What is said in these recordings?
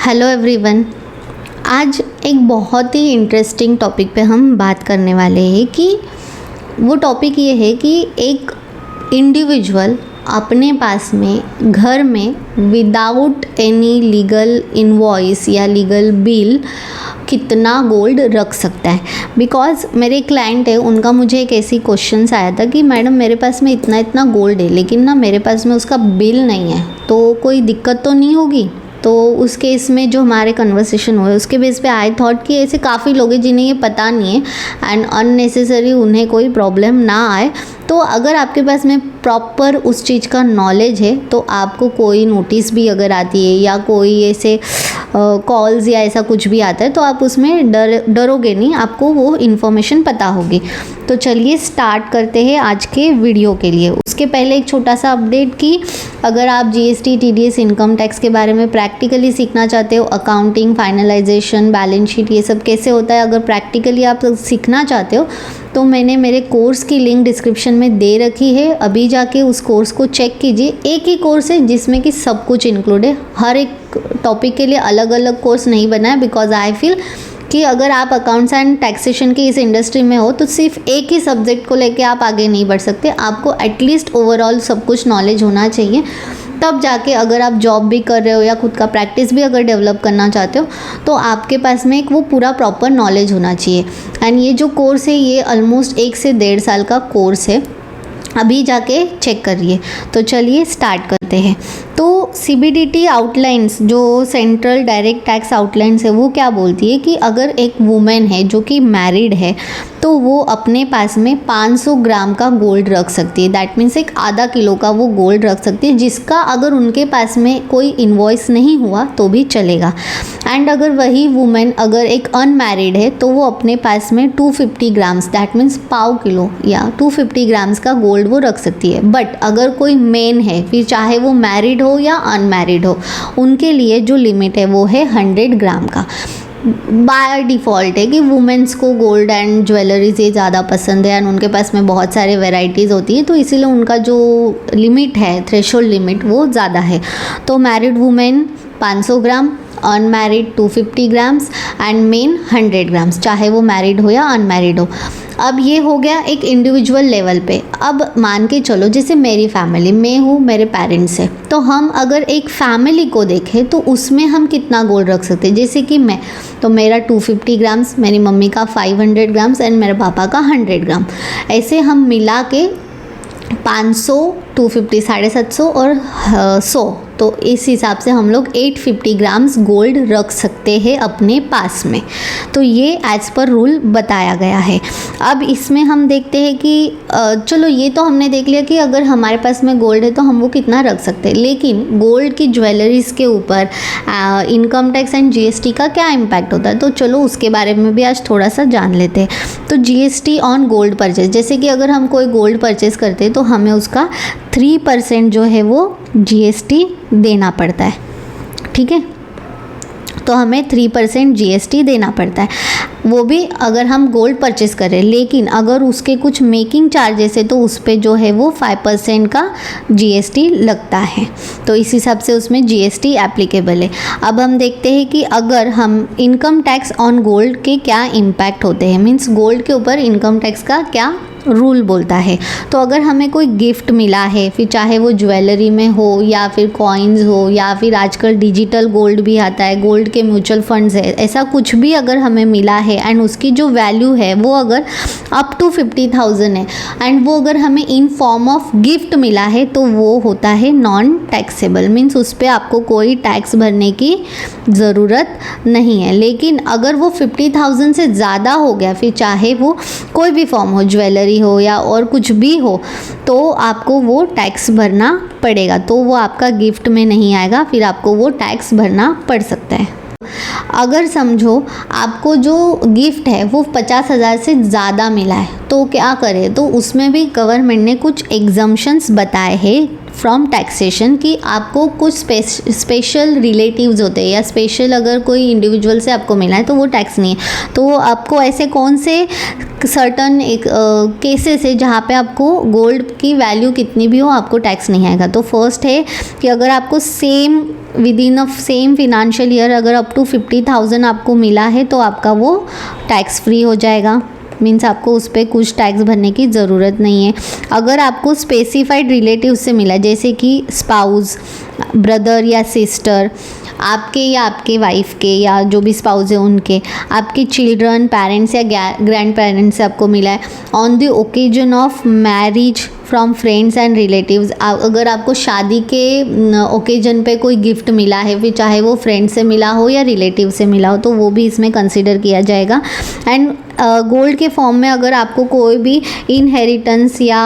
Hello everyone. आज एक बहुत ही इंटरेस्टिंग टॉपिक पे हम बात करने वाले हैं कि वो टॉपिक ये है कि एक इंडिविजुअल अपने पास में घर में विदाउट एनी लीगल इनवॉइस या लीगल बिल कितना गोल्ड रख सकता है। बिकॉज़ मेरे क्लाइंट है, उनका मुझे एक ऐसी क्वेश्चंस आया था कि मैडम मेरे पास में इतना इतना गोल्ड है लेकिन ना मेरे पास में उसका बिल नहीं है, तो कोई दिक्कत तो नहीं होगी। तो उस केस में जो हमारे कन्वर्सेशन हुए उसके बेस पे आई थॉट कि ऐसे काफ़ी लोग हैं जिन्हें ये पता नहीं है एंड अननेसेसरी उन्हें कोई प्रॉब्लम ना आए। तो अगर आपके पास में प्रॉपर उस चीज़ का नॉलेज है तो आपको कोई नोटिस भी अगर आती है या कोई ऐसे कॉल्स या ऐसा कुछ भी आता है तो आप उसमें डरोगे नहीं, आपको वो इन्फॉर्मेशन पता होगी। तो चलिए स्टार्ट करते हैं आज के वीडियो के लिए। उसके पहले एक छोटा सा अपडेट कि अगर आप जीएसटी, टीडीएस, इनकम टैक्स के बारे में प्रैक्टिकली सीखना चाहते हो, अकाउंटिंग, फाइनलाइजेशन, बैलेंस शीट, ये सब कैसे होता है, अगर प्रैक्टिकली आप सीखना चाहते हो तो मैंने मेरे कोर्स की लिंक डिस्क्रिप्शन में दे रखी है। अभी जाके उस कोर्स को चेक कीजिए। एक ही कोर्स है जिसमें कि सब कुछ इंक्लूड है। हर एक टॉपिक के लिए अलग अलग कोर्स नहीं बना है, बिकॉज आई फील कि अगर आप अकाउंट्स एंड टैक्सेशन की इस इंडस्ट्री में हो तो सिर्फ एक ही सब्जेक्ट को लेके आप आगे नहीं बढ़ सकते। आपको एटलीस्ट ओवरऑल सब कुछ नॉलेज होना चाहिए, तब जाके अगर आप जॉब भी कर रहे हो या खुद का प्रैक्टिस भी अगर डेवलप करना चाहते हो तो आपके पास में एक वो पूरा प्रॉपर नॉलेज होना चाहिए। एंड ये जो कोर्स है ये ऑलमोस्ट 1 से 1.5 साल का कोर्स है। अभी जाके चेक करिए। तो चलिए स्टार्ट करते हैं। तो सीबीडीटी आउटलाइंस, जो सेंट्रल डायरेक्ट टैक्स आउटलाइंस है, वो क्या बोलती है कि अगर एक वुमेन है जो कि मैरिड है तो वो अपने पास में 500 ग्राम का गोल्ड रख सकती है। दैट मीन्स एक आधा किलो का वो गोल्ड रख सकती है, जिसका अगर उनके पास में कोई इन्वॉइस नहीं हुआ तो भी चलेगा। एंड अगर वही वुमेन अगर एक अनमैरिड है तो वो अपने पास में 250 grams, that means pav kilo या 250 ग्राम्स का गोल्ड वो रख सकती है। बट अगर कोई मेन है, फिर चाहे वो मैरिड हो या अनमैरिड हो, उनके लिए जो लिमिट है वो है 100 ग्राम का। बाय डिफ़ॉल्ट है कि वुमेंस को गोल्ड एंड ज्वेलरीज ये ज़्यादा पसंद है एंड उनके पास में बहुत सारे वेराइटीज़ होती है, तो इसीलिए उनका जो लिमिट है, थ्रेशोल्ड लिमिट, वो ज़्यादा है। तो married women 500 gram, unmarried 250 grams and main 100 grams, चाहे वो मैरिड हो या अनमैरिड हो। अब ये हो गया एक इंडिविजुअल लेवल पे। अब मान के चलो जैसे मेरी फैमिली, मैं हूँ, मेरे पेरेंट्स है, तो हम अगर एक फैमिली को देखें तो उसमें हम कितना गोल्ड रख सकते हैं। जैसे कि मैं, तो मेरा 250 ग्राम्स, मेरी मम्मी का 500 ग्राम्स एंड मेरे पापा का 100 ग्राम, ऐसे हम मिला के 500, 250, 750 और 100, तो इस हिसाब से हम लोग 850 ग्राम्स गोल्ड रख सकते हैं अपने पास में। तो ये एज़ पर रूल बताया गया है। अब इसमें हम देखते हैं कि चलो ये तो हमने देख लिया कि अगर हमारे पास में गोल्ड है तो हम वो कितना रख सकते हैं, लेकिन गोल्ड की ज्वेलरीज के ऊपर इनकम टैक्स एंड जीएसटी का क्या इम्पैक्ट होता है, तो चलो उसके बारे में भी आज थोड़ा सा जान लेते हैं। तो जीएसटी ऑन गोल्ड परचेज, जैसे कि अगर हम कोई गोल्ड परचेज करते हैं तो हमें उसका 3% जो है वो जीएसटी देना पड़ता है। ठीक है, तो हमें 3% जीएसटी देना पड़ता है, वो भी अगर हम गोल्ड परचेस करें। लेकिन अगर उसके कुछ मेकिंग चार्जेस है तो उस पर जो है वो 5% का जीएसटी लगता है। तो इस हिसाब से उसमें जीएसटी एप्लीकेबल है। अब हम देखते हैं कि अगर हम इनकम टैक्स ऑन गोल्ड के क्या इम्पैक्ट होते हैं, मीन्स गोल्ड के ऊपर इनकम टैक्स का क्या रूल बोलता है। तो अगर हमें कोई गिफ्ट मिला है, फिर चाहे वो ज्वेलरी में हो या फिर कॉइन्स हो या फिर आजकल डिजिटल गोल्ड भी आता है, गोल्ड के म्यूचुअल फंड्स है, ऐसा कुछ भी अगर हमें मिला है एंड उसकी जो वैल्यू है वो अगर अप टू 50,000 है एंड वो अगर हमें इन फॉर्म ऑफ गिफ्ट मिला है तो वो होता है नॉन टैक्सेबल, मीन्स उस पर आपको कोई टैक्स भरने की ज़रूरत नहीं है। लेकिन अगर वो 50,000 से ज़्यादा हो गया, फिर चाहे वो कोई भी फॉर्म हो, ज्वेलरी हो या और कुछ भी हो, तो आपको वो टैक्स भरना पड़ेगा। तो वो आपका गिफ्ट में नहीं आएगा, फिर आपको वो टैक्स भरना पड़ सकता है। अगर समझो आपको जो गिफ्ट है वो 50,000 से ज़्यादा मिला है तो क्या करें, तो उसमें भी गवर्नमेंट ने कुछ एग्जम्पशंस बताए हैं फ्रॉम टैक्सेशन कि आपको कुछ स्पेशल रिलेटिव्स होते हैं या स्पेशल अगर कोई इंडिविजुअल से आपको मिला है तो वो टैक्स नहीं है। तो आपको ऐसे कौन से सर्टन एक केसेस है जहाँ पे आपको गोल्ड की वैल्यू कितनी भी हो आपको टैक्स नहीं आएगा। तो फर्स्ट है कि अगर आपको same with in a same financial year अगर अप टू 50,000 आपको मिला है तो आपका वो टैक्स फ्री हो जाएगा। मीन्स आपको उस पर कुछ टैक्स भरने की ज़रूरत नहीं है। अगर आपको स्पेसिफाइड रिलेटिव से मिला जैसे कि स्पाउस, ब्रदर या सिस्टर, आपके या आपके वाइफ के या जो भी स्पाउस है उनके, आपके चिल्ड्रन, पेरेंट्स या ग्रैंड पेरेंट्स से आपको मिला है on the occasion of marriage from friends and relatives. अगर आपको शादी के ओकेजन पे कोई गिफ्ट मिला है फिर चाहे वो फ्रेंड से मिला हो या रिलेटिव से मिला हो तो वो भी इसमें कंसिडर किया जाएगा। एंड गोल्ड के फॉर्म में अगर आपको कोई भी इनहेरिटेंस या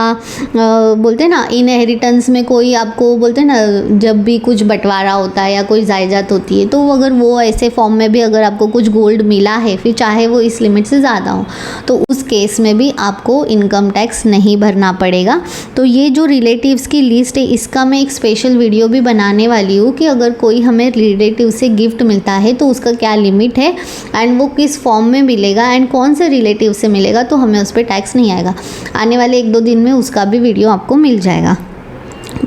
बोलते हैं ना इनहेरिटेंस में कोई आपको बोलते हैं ना जब भी कुछ बंटवारा होता है या कोई जायदाद होती है तो अगर वो ऐसे फॉर्म में भी अगर आपको कुछ गोल्ड मिला है फिर चाहे वो इस लिमिट से ज़्यादा हो तो उस केस में भी आपको इनकम टैक्स नहीं भरना पड़ेगा। तो ये जो रिलेटिव्स की लिस्ट है इसका मैं एक स्पेशल वीडियो भी बनाने वाली हूँ कि अगर कोई हमें रिलेटिव से गिफ्ट मिलता है तो उसका क्या लिमिट है एंड वो किस फॉर्म में मिलेगा एंड कौन से रिलेटिव से मिलेगा तो हमें उस पर टैक्स नहीं आएगा। आने वाले 1-2 दिन में उसका भी वीडियो आपको मिल जाएगा।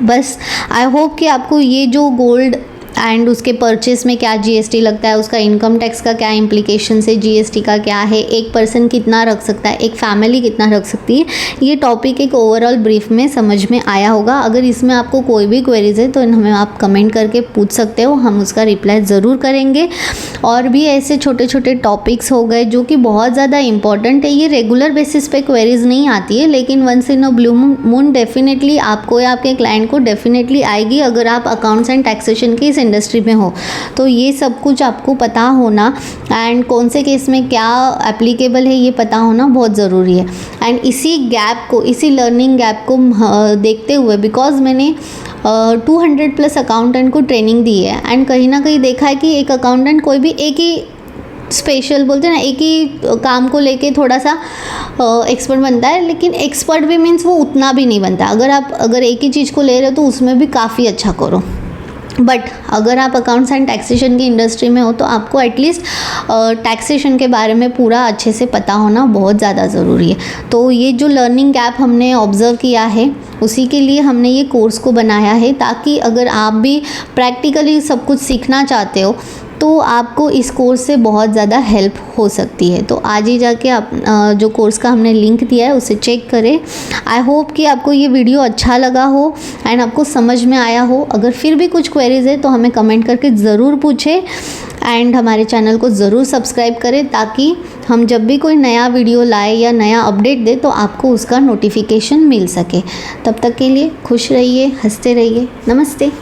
बस आई होप कि आपको ये जो गोल्ड एंड उसके परचेस में क्या जीएसटी लगता है, उसका इनकम टैक्स का क्या इम्प्लीकेशन है, जीएसटी का क्या है, एक पर्सन कितना रख सकता है, एक फैमिली कितना रख सकती है, ये टॉपिक एक ओवरऑल ब्रीफ में समझ में आया होगा। अगर इसमें आपको कोई भी क्वेरीज है तो हमें आप कमेंट करके पूछ सकते हो, हम उसका रिप्लाई ज़रूर करेंगे। और भी ऐसे छोटे छोटे टॉपिक्स हो गए जो कि बहुत ज़्यादा इंपॉर्टेंट है, ये रेगुलर बेसिस पे क्वेरीज नहीं आती है लेकिन once in a blue moon definitely आपको या आपके क्लाइंट को डेफिनेटली आएगी अगर आप अकाउंट्स एंड टैक्सेशन की इंडस्ट्री में हो। तो ये सब कुछ आपको पता होना एंड कौन से केस में क्या एप्लीकेबल है ये पता होना बहुत ज़रूरी है। एंड इसी गैप को, इसी लर्निंग गैप को देखते हुए बिकॉज मैंने 200+ अकाउंटेंट को ट्रेनिंग दी है एंड कहीं ना कहीं देखा है कि एक अकाउंटेंट कोई भी एक ही स्पेशल बोलते हैं ना एक ही काम को लेके थोड़ा सा एक्सपर्ट बनता है लेकिन एक्सपर्ट भी मीन्स वो उतना भी नहीं बनता। अगर एक ही चीज़ को ले रहे हो तो उसमें भी काफ़ी अच्छा करो। बट अगर आप अकाउंट्स एंड टैक्सेशन की इंडस्ट्री में हो तो आपको एटलीस्ट टैक्सेशन के बारे में पूरा अच्छे से पता होना बहुत ज़्यादा ज़रूरी है। तो ये जो लर्निंग गैप हमने ऑब्ज़र्व किया है उसी के लिए हमने ये कोर्स को बनाया है ताकि अगर आप भी प्रैक्टिकली सब कुछ सीखना चाहते हो तो आपको इस कोर्स से बहुत ज़्यादा हेल्प हो सकती है। तो आज ही जाके आप जो कोर्स का हमने लिंक दिया है उसे चेक करें। आई होप कि आपको ये वीडियो अच्छा लगा हो एंड आपको समझ में आया हो। अगर फिर भी कुछ क्वेरीज है तो हमें कमेंट करके ज़रूर पूछें एंड हमारे चैनल को ज़रूर सब्सक्राइब करें ताकि हम जब भी कोई नया वीडियो लाए या नया अपडेट दे तो आपको उसका नोटिफिकेशन मिल सके। तब तक के लिए खुश रहिए, हंसते रहिए। नमस्ते।